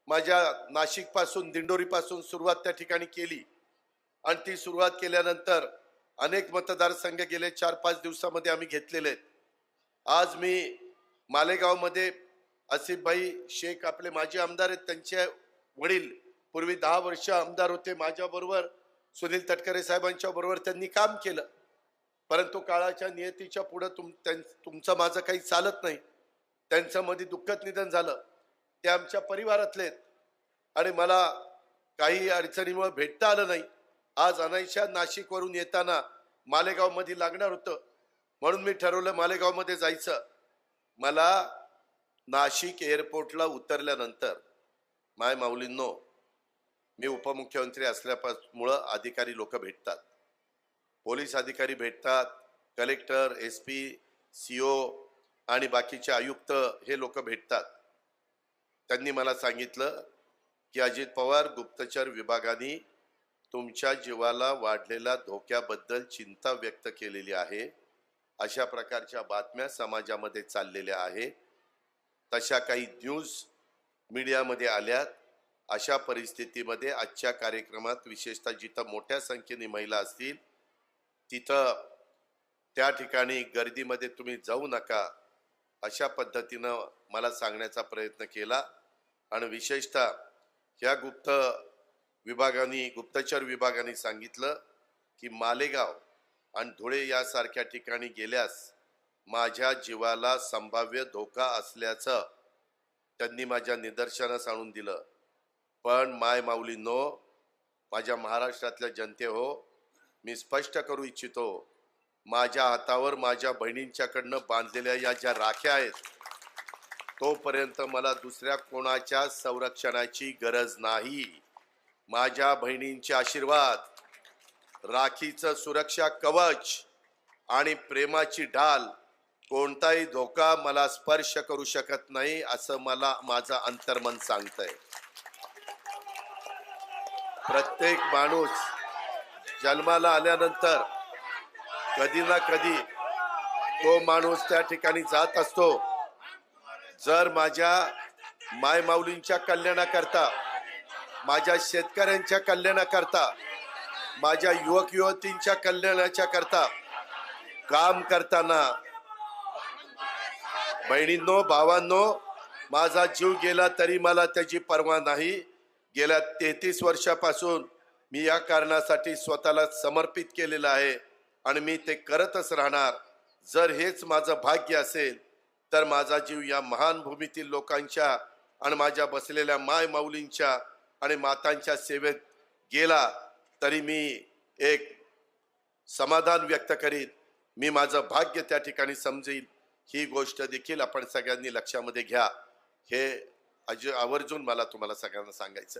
माझ्या नाशिक पासून दिंडोरी पासून सुरुवात त्या ठिकाणी केली आणि ती सुरुवात केल्यानंतर अनेक मतदारसंघ गेले 4-5 दिवसामध्ये आम्ही घेतलेले आहेत। आज मी मालेगाव मध्ये आसिफभाई शेख आपले माजी आमदार आहेत, त्यांचे वडील पूर्वी 10 वर्ष आमदार होते माझ्या बरोबर, सुनील तटकरे साहेबांच्या बरोबर त्यांनी काम केलं। परंतु काळाच्या नियतीच्या पुढे तुमचं माझं काही चालत नाही। त्यांचं मध्ये दुःखद निधन झालं, ते आमच्या परिवारातले आणि मला काही अडचणीमुळे भेटता आलं नाही। आज अनायशा नाशिक वरून येताना मालेगाव मध्ये लागणार होतं, म्हणून मी ठरवलं मालेगाव मध्ये जायचं। मला नाशिक एअरपोर्टला उतरल्यानंतर माय माऊलींनो, मी उपमुख्यमंत्री असल्यामुळे अधिकारी लोक भेटतात, पोलीस अधिकारी भेटतात, कलेक्टर, एसपी, सीओ आणि बाकीचे आयुक्त हे लोक भेटतात। त्यांनी मला सांगितलं की अजित पवार, गुप्तचर विभागाने तुमच्या जीवाला वाढलेल्या धोक्याबद्दल चिंता व्यक्त केलेली आहे। अशा प्रकारच्या बातम्या समाजामध्ये चाललेल्या आहेत, तशा काही न्यूज मीडियामध्ये आल्यात। अशा परिस्थितीमध्ये आजच्या कार्यक्रमात विशेषतः जिथं मोठ्या संख्येने महिला असतील तिथं त्या ठिकाणी गर्दीमध्ये तुम्ही जाऊ नका, अशा पद्धतीनं मला सांगण्याचा प्रयत्न केला। आणि विशेषतः ह्या गुप्तचर विभागाने सांगितलं की मालेगाव आणि धुळे यासारख्या ठिकाणी गेल्यास माझ्या जीवाला संभाव्य धोका असल्याचं त्यांनी माझ्या निदर्शनास आणून दिलं। पण माय माऊलींनो, माझ्या महाराष्ट्रातल्या जनते हो, मी स्पष्ट करू इच्छितो, माझ्या हातावर माझ्या बहिणींच्याकडनं बांधलेल्या या ज्या राख्या आहेत, तोपर्यंत मला दुसऱ्या कोणाच्या संरक्षणाची गरज नाही। माझ्या बहिणींचे आशीर्वाद, राखीचं सुरक्षा कवच आणि प्रेमाची ढाल, कोणताही धोका मला स्पर्श करू शकत नाही, असं मला माझं अंतर्मन सांगतंय। प्रत्येक माणूस जन्माला आल्यानंतर कधी ना कधी तो माणूस त्या ठिकाणी जात असतो। जर माझ्या माय माऊलींच्या कल्याणाकरता, माझ्या शेतकऱ्यांच्या कल्याणाकरता, माझ्या युवक युवतींच्या कल्याणाच्या करता काम करताना, बहिणींनो, भावांनो, माझा जीव गेला तरी मला त्याची पर्वा नाही। गेल्या 33 वर्षापासून मी या कारणासाठी स्वतःला समर्पित केलेलं आहे आणि मी ते करतच राहणार। जर हेच माझं भाग्य असेल तर माझा जीव या महान भूमीतील लोकांच्या आणि माझ्या बसलेल्या माय माऊलींच्या आणि मातांच्या सेवेत गेला तरी मी एक समाधान व्यक्त करीन, मी माझं भाग्य त्या ठिकाणी समजेल। ही गोष्ट देखील आपण सगळ्यांनी लक्षामध्ये घ्या, हे आवर्जून मला तुम्हाला सगळ्यांना सांगायचं।